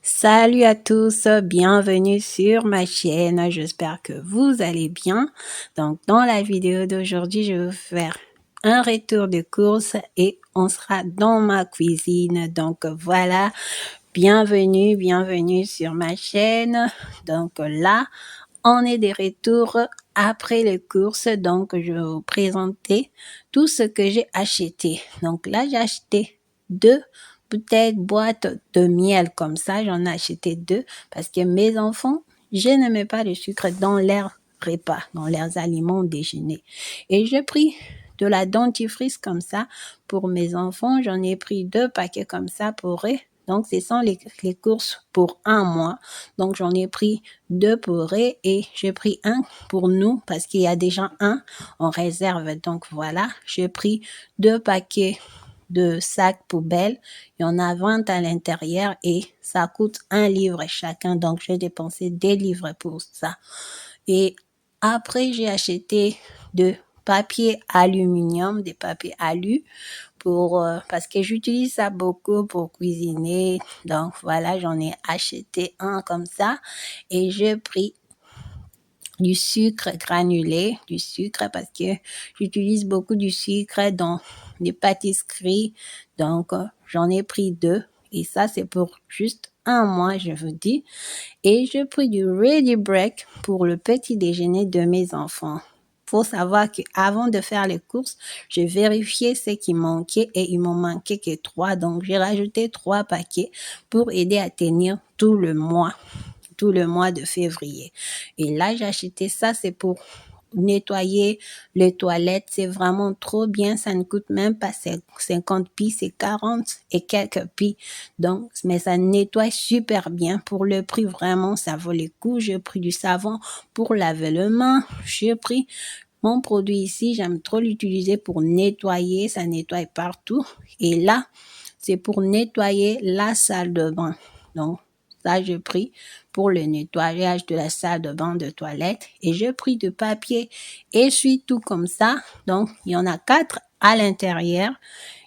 Salut à tous, bienvenue sur ma chaîne, j'espère que vous allez bien. Donc dans la vidéo d'aujourd'hui, je vais vous faire un retour de course et on sera dans ma cuisine. Donc voilà, bienvenue sur ma chaîne. Donc là, on est de retour après les courses, donc je vais vous présenter tout ce que j'ai acheté. Donc là, j'ai acheté 2 bouteilles boîtes de miel comme ça, j'en ai acheté 2 parce que mes enfants, je ne mets pas de sucre dans leurs repas, dans leurs aliments au déjeuner. Et j'ai pris de la dentifrice comme ça pour mes enfants, j'en ai pris 2 paquets comme ça pour eux. Donc, ce sont les courses pour un mois. Donc, j'en ai pris 2 pour eux et j'ai pris un pour nous parce qu'il y a déjà un en réserve. Donc, voilà, j'ai pris 2 paquets de sacs poubelles. Il y en a 20 à l'intérieur et ça coûte 1 livre chacun. Donc, j'ai dépensé 2 livres pour ça. Et après, j'ai acheté de papier aluminium, des papiers alu pour parce que j'utilise ça beaucoup pour cuisiner. Donc voilà, j'en ai acheté un comme ça et j'ai pris du sucre granulé, du sucre parce que j'utilise beaucoup du sucre dans les pâtisseries. Donc j'en ai pris 2 et ça c'est pour juste un mois, je vous dis. Et j'ai pris du Ready Break pour le petit déjeuner de mes enfants. Faut savoir qu'avant de faire les courses, j'ai vérifié ce qui manquait et il m'en manquait que 3. Donc, j'ai rajouté 3 paquets pour aider à tenir tout le mois de février. Et là, j'ai acheté ça, c'est pour nettoyer les toilettes, c'est vraiment trop bien, ça ne coûte même pas 50 pi, c'est 40 et quelques pi. Donc, mais ça nettoie super bien pour le prix, vraiment, ça vaut le coup. J'ai pris du savon pour laver les mains, j'ai pris mon produit ici, j'aime trop l'utiliser pour nettoyer, ça nettoie partout. Et là, c'est pour nettoyer la salle de bain. Donc, ça, j'ai pris pour le nettoyage de la salle de bain de toilette. Et j'ai pris de papier essuie-tout comme ça. Donc, il y en a 4 à l'intérieur.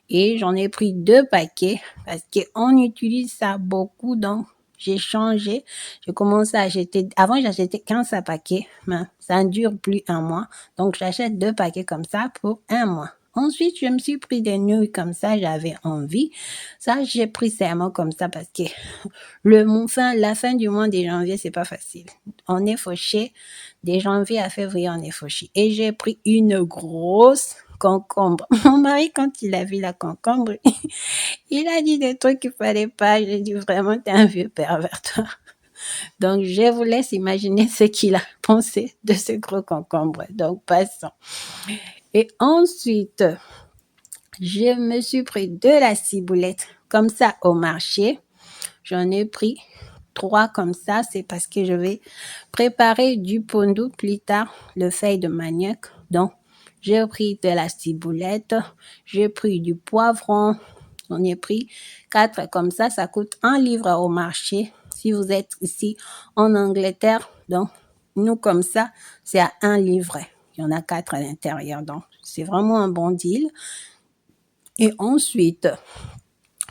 Et j'en ai pris 2 paquets parce qu'on utilise ça beaucoup. Donc, j'ai changé. J'ai commencé à acheter. Avant, j'achetais 15 paquets, mais ça ne dure plus un mois. Donc, j'achète 2 paquets comme ça pour un mois. Ensuite, je me suis pris des nouilles comme ça, j'avais envie. Ça, j'ai pris seulement comme ça parce que la fin du mois de janvier, c'est pas facile. On est fauché. De janvier à février, on est fauché. Et j'ai pris une grosse concombre. Mon mari, quand il a vu la concombre, il a dit des trucs qu'il fallait pas. J'ai dit vraiment, t'es un vieux pervers, toi. Donc, je vous laisse imaginer ce qu'il a pensé de ce gros concombre. Donc, passons. Et ensuite, je me suis pris de la ciboulette comme ça au marché. J'en ai pris 3 comme ça. C'est parce que je vais préparer du pondou plus tard, le feuille de manioc. Donc, j'ai pris de la ciboulette, j'ai pris du poivron. J'en ai pris 4 comme ça. Ça coûte 1 livre au marché. Si vous êtes ici en Angleterre, donc, nous comme ça, c'est à 1 livre. Il y en a 4 à l'intérieur. Donc, c'est vraiment un bon deal. Et ensuite,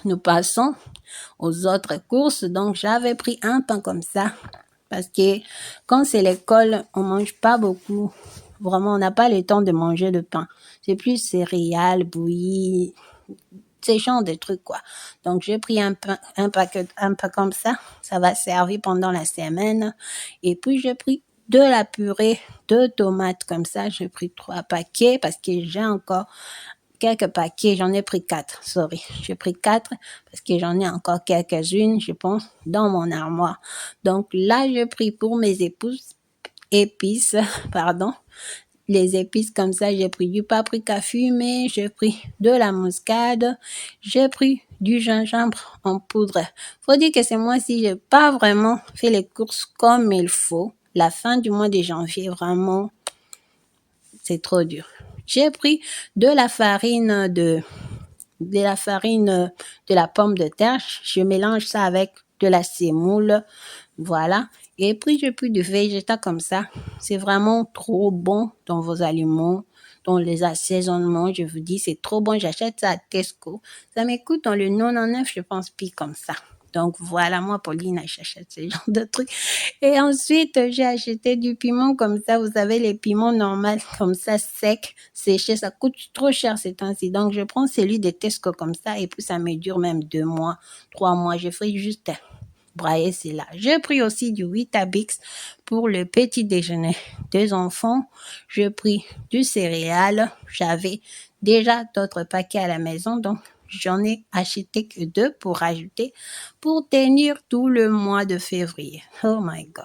nous passons aux autres courses. Donc, j'avais pris un pain comme ça parce que quand c'est l'école, on mange pas beaucoup. Vraiment, on n'a pas le temps de manger de pain. C'est plus céréales, bouillies, ces genres de trucs, quoi. Donc, j'ai pris un pain comme ça. Ça va servir pendant la semaine. Et puis, j'ai pris de la purée de tomates comme ça. J'ai pris 3 paquets parce que j'ai encore quelques paquets, j'en ai pris 4, sorry. J'ai pris 4 parce que j'en ai encore quelques-unes, je pense, dans mon armoire. Donc là, j'ai pris pour mes épices, pardon. Les épices comme ça, j'ai pris du paprika fumé, j'ai pris de la muscade, j'ai pris du gingembre en poudre. Faut dire que c'est moi si j'ai pas vraiment fait les courses comme il faut. La fin du mois de janvier, vraiment, c'est trop dur. J'ai pris de la farine de la pomme de terre. Je mélange ça avec de la semoule. Voilà. Et puis, j'ai pris du végétal comme ça. C'est vraiment trop bon dans vos aliments, dans les assaisonnements. Je vous dis, c'est trop bon. J'achète ça à Tesco. Ça m'écoute dans le 99, je pense, puis comme ça. Donc voilà, moi, Pauline, j'achète ce genre de trucs. Et ensuite, j'ai acheté du piment comme ça. Vous savez, les piments normaux, comme ça, secs, séchés, ça coûte trop cher ces temps-ci. Donc, je prends celui de Tesco comme ça et puis ça me dure même 2 mois, 3 mois. Je fais juste brailler cela. J'ai pris aussi du Weetabix pour le petit déjeuner des enfants. J'ai pris du céréal. J'avais déjà d'autres paquets à la maison, donc j'en ai acheté que 2 pour rajouter pour tenir tout le mois de février. Oh my God.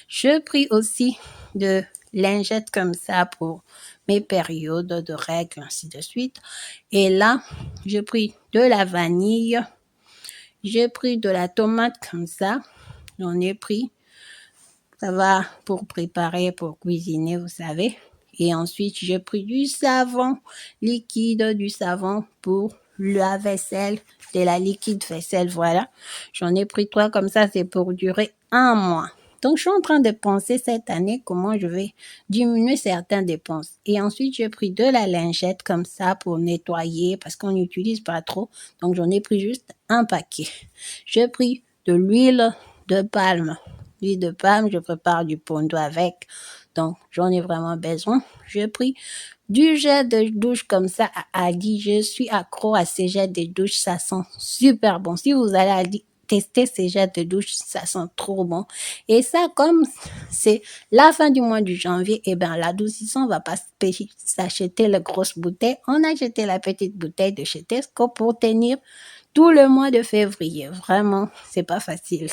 J'ai pris aussi de lingettes comme ça pour mes périodes de règles, ainsi de suite. Et là, j'ai pris de la vanille. J'ai pris de la tomate comme ça. J'en ai pris. Ça va pour préparer, pour cuisiner, vous savez. Et ensuite, j'ai pris du savon liquide, du savon pour la vaisselle, de la liquide vaisselle, voilà. J'en ai pris 3 comme ça, c'est pour durer 1 mois. Donc, je suis en train de penser cette année comment je vais diminuer certaines dépenses. Et ensuite, j'ai pris de la lingette comme ça pour nettoyer parce qu'on n'utilise pas trop. Donc, j'en ai pris juste un paquet. J'ai pris de l'huile de palme. L'huile de palme, je prépare du pondo avec. Donc, j'en ai vraiment besoin. J'ai pris du gel de douche comme ça à Aldi. Je suis accro à ces gels de douche. Ça sent super bon. Si vous allez à Aldi, tester ces gels de douche, ça sent trop bon. Et ça, comme c'est la fin du mois de janvier, eh ben, l'adoucissant va pas s'acheter la grosse bouteille. On a acheté la petite bouteille de chez Tesco pour tenir tout le mois de février. Vraiment, c'est pas facile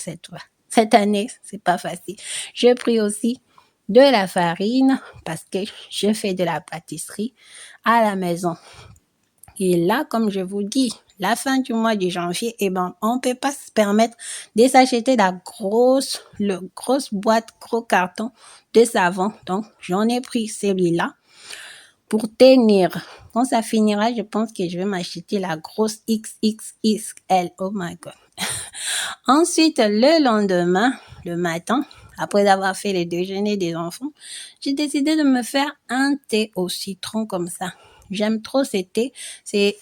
cette année, c'est pas facile. J'ai pris aussi de la farine parce que je fais de la pâtisserie à la maison. Et là, comme je vous dis, la fin du mois de janvier, eh ben, on peut pas se permettre de s'acheter le grosse boîte, gros carton de savon. Donc, j'en ai pris celui-là pour tenir. Quand ça finira, je pense que je vais m'acheter la grosse XXXL. Oh my God. Ensuite, le lendemain, le matin, après avoir fait le déjeuner des enfants, j'ai décidé de me faire un thé au citron comme ça. J'aime trop ce thé.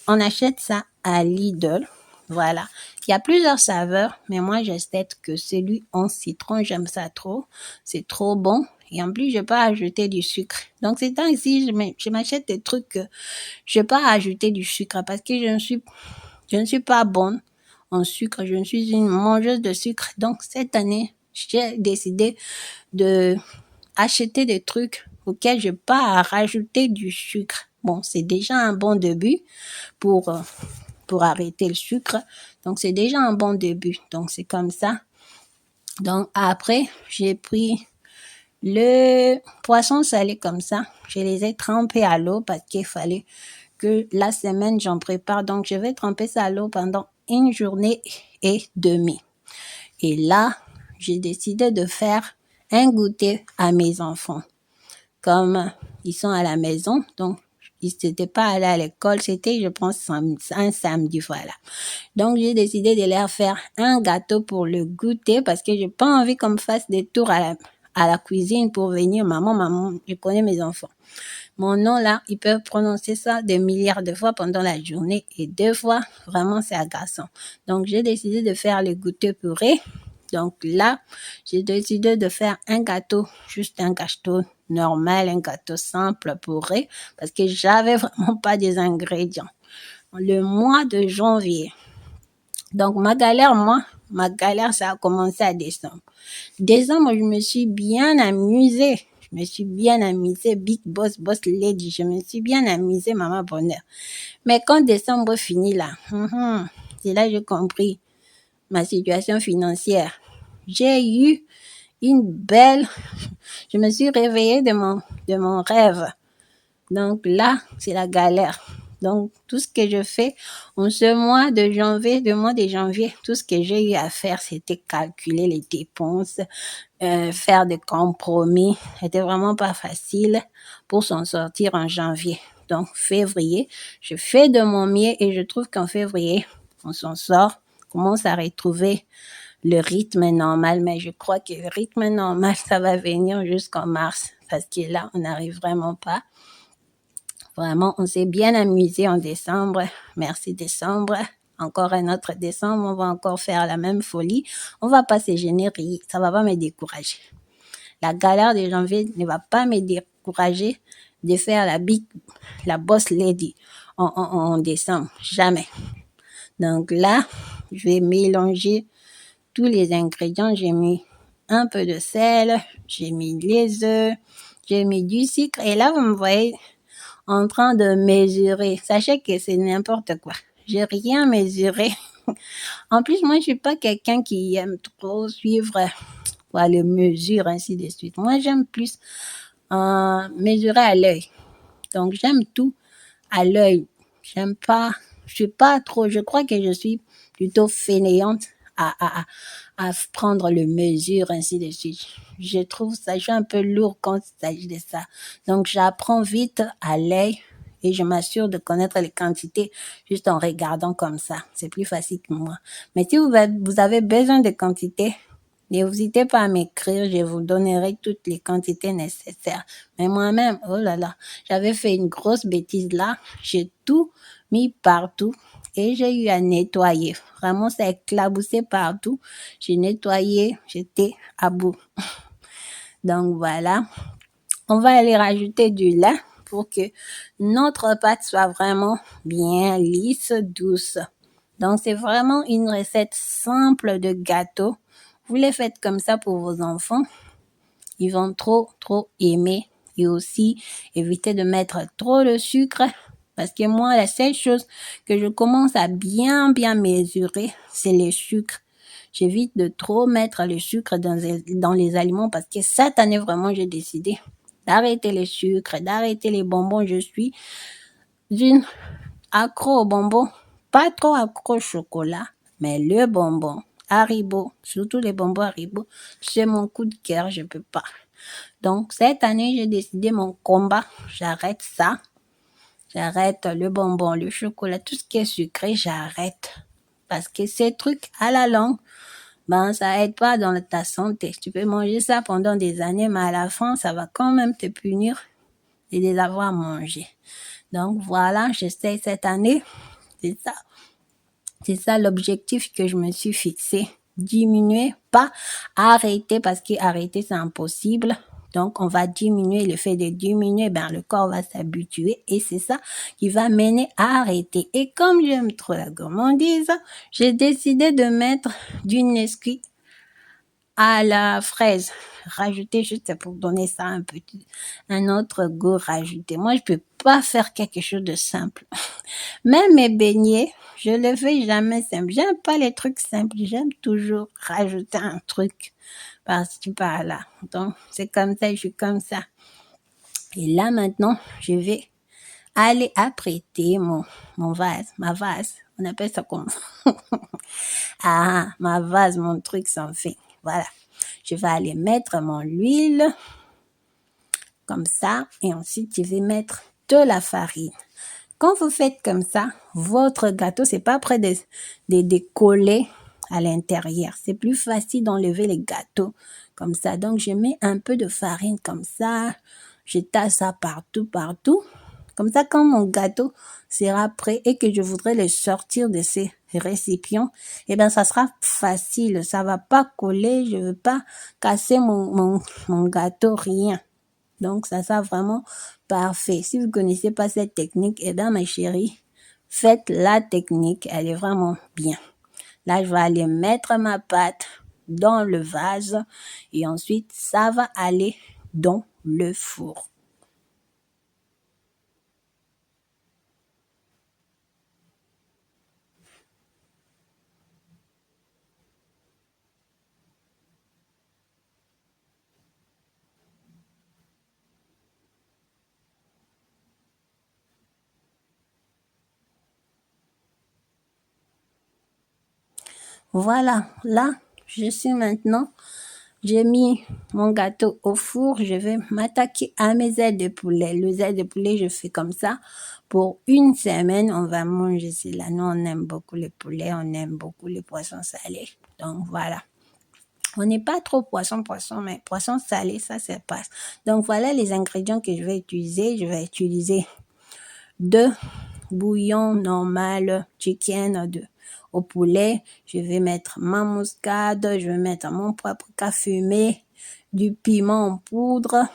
On achète ça à Lidl. Voilà. Il y a plusieurs saveurs, mais moi, j'achète que celui en citron. J'aime ça trop. C'est trop bon. Et en plus, je vais pas ajouter du sucre. Donc, ces temps-ci, je m'achète des trucs que je vais pas ajouter du sucre parce que je ne suis pas bonne en sucre. Je ne suis une mangeuse de sucre. Donc, cette année, j'ai décidé de acheter des trucs auxquels je n'ai pas à rajouter du sucre. Bon, c'est déjà un bon début pour arrêter le sucre. Donc, c'est déjà un bon début. Donc, c'est comme ça. Donc, après, j'ai pris le poisson salé comme ça. Je les ai trempés à l'eau parce qu'il fallait que la semaine, j'en prépare. Donc, je vais tremper ça à l'eau pendant 1 journée et demie. Et là, j'ai décidé de faire un goûter à mes enfants. Comme ils sont à la maison, donc ils n'étaient pas allés à l'école, c'était, je pense, un samedi, voilà. Donc, j'ai décidé de leur faire un gâteau pour le goûter parce que j'ai pas envie qu'on me fasse des tours à la cuisine pour venir, maman, je connais mes enfants. Mon nom là, ils peuvent prononcer ça des milliards de fois pendant la journée et 2 fois, vraiment c'est agaçant. Donc j'ai décidé de faire le goûter purée. Donc là, j'ai décidé de faire un gâteau, juste un gâteau normal, un gâteau simple purée parce que j'avais vraiment pas des ingrédients. Le mois de janvier. Donc ma galère, ça a commencé à décembre. Décembre, je me suis bien amusée. Big boss, boss lady. Je me suis bien amusée, maman bonheur. Mais quand décembre finit là, c'est là que j'ai compris ma situation financière. J'ai eu je me suis réveillée de mon rêve. Donc là, c'est la galère. Donc, tout ce que je fais en ce mois de janvier, tout ce que j'ai eu à faire, c'était calculer les dépenses, faire des compromis. C'était vraiment pas facile pour s'en sortir en janvier. Donc, février, je fais de mon mieux et je trouve qu'en février, on s'en sort, commence à retrouver le rythme normal, mais je crois que le rythme normal, ça va venir jusqu'en mars, parce que là, on n'arrive vraiment pas. Vraiment, on s'est bien amusé en décembre. Merci décembre. Encore un autre décembre, on va encore faire la même folie. On va pas se gêner, rire. Ça va pas me décourager. La galère de janvier ne va pas me décourager de faire la boss lady en décembre. Jamais. Donc là, je vais mélanger tous les ingrédients. J'ai mis un peu de sel, j'ai mis les œufs, j'ai mis du sucre. Et là, vous me voyez en train de mesurer. Sachez que c'est n'importe quoi. J'ai rien mesuré. En plus, moi, je suis pas quelqu'un qui aime trop suivre les mesures, ainsi de suite. Moi, j'aime plus mesurer à l'œil. Donc, j'aime tout à l'œil. Je suis pas trop, je crois que je suis plutôt fainéante à prendre le mesure, ainsi de suite. Je trouve ça, je suis un peu lourd quand il s'agit de ça. Donc, j'apprends vite à l'œil et je m'assure de connaître les quantités juste en regardant comme ça. C'est plus facile que moi. Mais si vous avez besoin de quantités, n'hésitez pas à m'écrire, je vous donnerai toutes les quantités nécessaires. Mais moi-même, oh là là, j'avais fait une grosse bêtise là. J'ai tout mis partout et j'ai eu à nettoyer. Vraiment, ça a éclaboussé partout. J'ai nettoyé, j'étais à bout. Donc voilà, on va aller rajouter du lait pour que notre pâte soit vraiment bien lisse, douce. Donc c'est vraiment une recette simple de gâteau. Vous les faites comme ça pour vos enfants. Ils vont trop aimer. Et aussi, évitez de mettre trop de sucre. Parce que moi, la seule chose que je commence à bien mesurer, c'est le sucre. J'évite de trop mettre le sucre dans les aliments parce que cette année, vraiment, j'ai décidé d'arrêter le sucre, d'arrêter les bonbons. Je suis une accro aux bonbons, pas trop accro au chocolat, mais le bonbon, Haribo, surtout les bonbons Haribo, c'est mon coup de cœur, je peux pas. Donc, cette année, j'ai décidé mon combat, j'arrête ça. J'arrête le bonbon, le chocolat, tout ce qui est sucré, j'arrête. Parce que ces trucs à la longue, ben, ça aide pas dans ta santé. Tu peux manger ça pendant des années, mais à la fin, ça va quand même te punir de les avoir mangés. Donc, voilà, j'essaie cette année. C'est ça. C'est ça l'objectif que je me suis fixé. Diminuer, pas arrêter, parce qu'arrêter, c'est impossible. Donc, on va diminuer. Le fait de diminuer, ben, le corps va s'habituer et c'est ça qui va mener à arrêter. Et comme j'aime trop la gourmandise, j'ai décidé de mettre du Nesquik à la fraise. Rajouter juste pour donner ça un autre goût rajouté. Moi, je peux pas faire quelque chose de simple. Même mes beignets, je le fais jamais simple. J'aime pas les trucs simples. J'aime toujours rajouter un truc par-ci par-là. Donc, c'est comme ça, je suis comme ça. Et là, maintenant, je vais aller apprêter mon vase, ma vase. On appelle ça comment? Ma vase, mon truc sans fin. Voilà. Je vais aller mettre mon huile comme ça et ensuite je vais mettre de la farine. Quand vous faites comme ça, votre gâteau, c'est pas près de coller à l'intérieur. C'est plus facile d'enlever les gâteaux comme ça. Donc, je mets un peu de farine comme ça. Je tasse ça partout. Comme ça, quand mon gâteau sera prêt et que je voudrais le sortir de ces récipients, eh ben, ça sera facile. Ça va pas coller. Je veux pas casser mon gâteau, rien. Donc, ça sera vraiment parfait. Si vous connaissez pas cette technique, eh bien, ma chérie, faites la technique. Elle est vraiment bien. Là, je vais aller mettre ma pâte dans le vase et ensuite, ça va aller dans le four. Voilà, là, je suis maintenant, j'ai mis mon gâteau au four, je vais m'attaquer à mes ailes de poulet. Les ailes de poulet, je fais comme ça. Pour une semaine, on va manger cela. Nous, on aime beaucoup le poulet, on aime beaucoup les poissons salés. Donc, voilà. On n'est pas trop poisson, mais poisson salé, ça passe. Donc voilà les ingrédients que je vais utiliser. Je vais utiliser 2 bouillons normal chicken au poulet. Je vais mettre ma muscade, je vais mettre mon paprika fumé, du piment en poudre.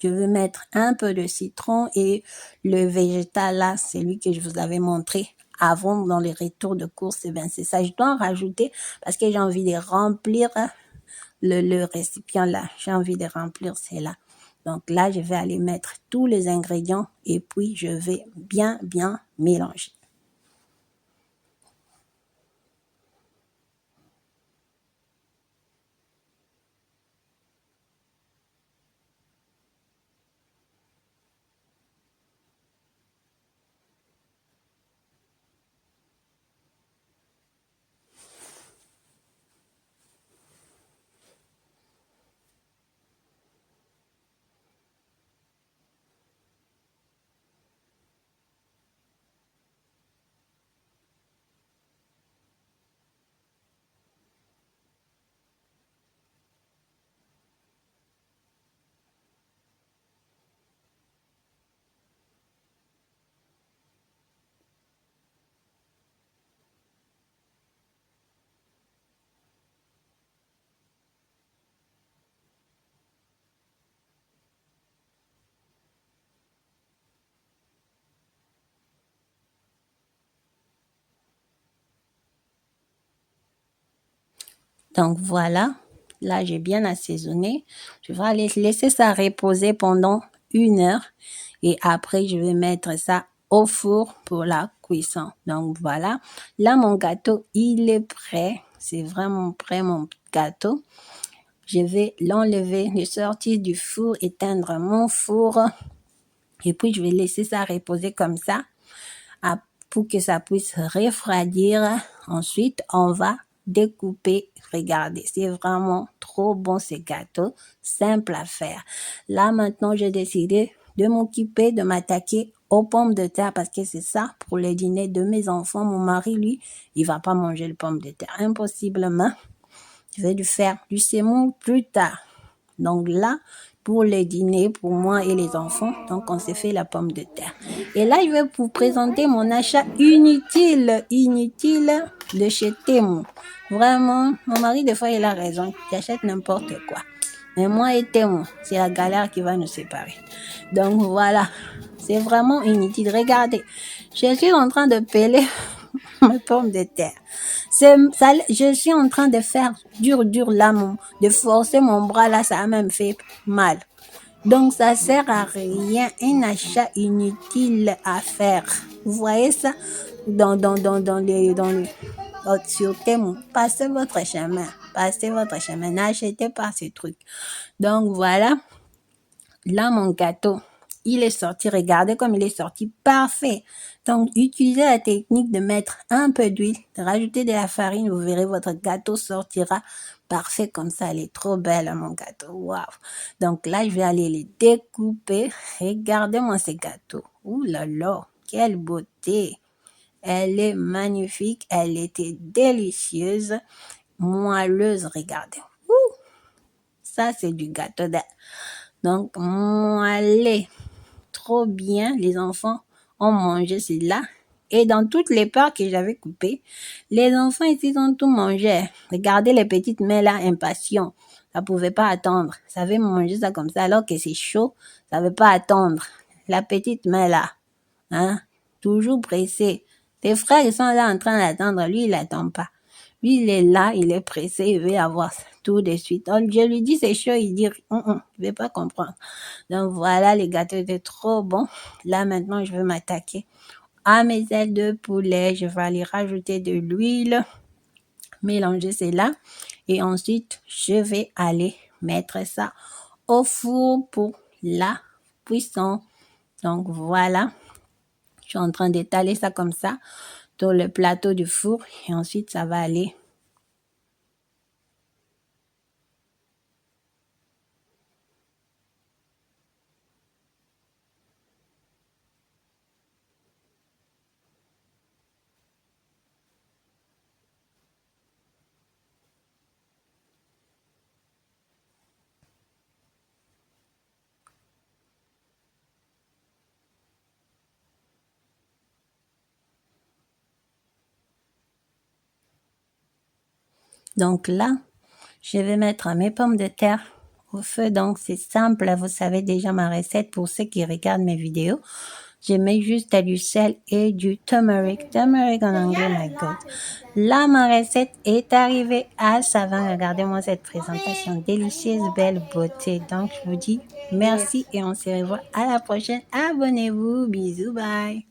Je vais mettre un peu de citron et le végétal là, c'est lui que je vous avais montré avant dans les retours de course. Et ben c'est ça, je dois en rajouter parce que j'ai envie de remplir le récipient là. J'ai envie de remplir cela. Donc là, je vais aller mettre tous les ingrédients et puis je vais bien mélanger. Donc voilà, là j'ai bien assaisonné. Je vais aller laisser ça reposer pendant 1 heure et après je vais mettre ça au four pour la cuisson. Donc voilà, là mon gâteau il est prêt. C'est vraiment prêt mon gâteau. Je vais l'enlever, le sortir du four, éteindre mon four et puis je vais laisser ça reposer comme ça pour que ça puisse refroidir. Ensuite, on va découper. Regardez, c'est vraiment trop bon ces gâteaux, simple à faire. Là, maintenant, j'ai décidé de m'occuper, de m'attaquer aux pommes de terre parce que c'est ça pour le dîner de mes enfants. Mon mari, lui, il va pas manger les pommes de terre. Impossiblement. Je vais lui faire du semoule plus tard. Donc là, pour le dîner, pour moi et les enfants, donc on s'est fait la pomme de terre. Et là, je vais vous présenter mon achat inutile de chez Temu. Vraiment, mon mari, des fois, il a raison. Il achète n'importe quoi. Mais moi et Temu, c'est la galère qui va nous séparer. Donc voilà, c'est vraiment inutile. Regardez, je suis en train de peler mes pommes de terre. Ça, je suis en train de faire dur là, de forcer mon bras là, ça a même fait mal. Donc ça sert à rien, un achat inutile à faire. Vous voyez ça dans les sur Temu. Passez votre chemin, n'achetez pas ces trucs. Donc voilà, là, mon gâteau, il est sorti. Regardez comme il est sorti. Parfait. Donc, utilisez la technique de mettre un peu d'huile, de rajouter de la farine. Vous verrez, votre gâteau sortira parfait comme ça. Elle est trop belle, mon gâteau. Waouh. Donc là, je vais aller les découper. Regardez-moi ces gâteaux. Ouh là là, quelle beauté. Elle est magnifique. Elle était délicieuse. Moelleuse, regardez. Ouh, ça, c'est du gâteau. Donc, allez, trop bien, les enfants ont mangé cela. Et dans toutes les parts que j'avais coupées, les enfants ici ont tout mangé. Regardez les petites mains là, impatients. Ça pouvait pas attendre. Ça avait mangé ça comme ça, alors que c'est chaud. Ça veut pas attendre. La petite main là, hein, toujours pressée. Tes frères, ils sont là en train d'attendre. Lui, il attend pas. Lui, il est là, il est pressé, il veut avoir tout de suite. Donc, je lui dis c'est chaud, il dit, je vais pas comprendre. Donc voilà, les gâteaux étaient trop bons. Là, maintenant, je vais m'attaquer à mes ailes de poulet. Je vais aller rajouter de l'huile, mélanger cela. Et ensuite, je vais aller mettre ça au four pour la cuisson. Donc voilà, je suis en train d'étaler ça comme ça sur le plateau du four. Et ensuite, ça va aller. Donc là, je vais mettre mes pommes de terre au feu. Donc c'est simple, vous savez déjà ma recette pour ceux qui regardent mes vidéos. Je mets juste du sel et du turmeric. Turmeric en anglais, my God. Là, ma recette est arrivée à sa fin. Regardez-moi cette présentation délicieuse, belle beauté. Donc, je vous dis merci et on se revoit à la prochaine. Abonnez-vous. Bisous, bye.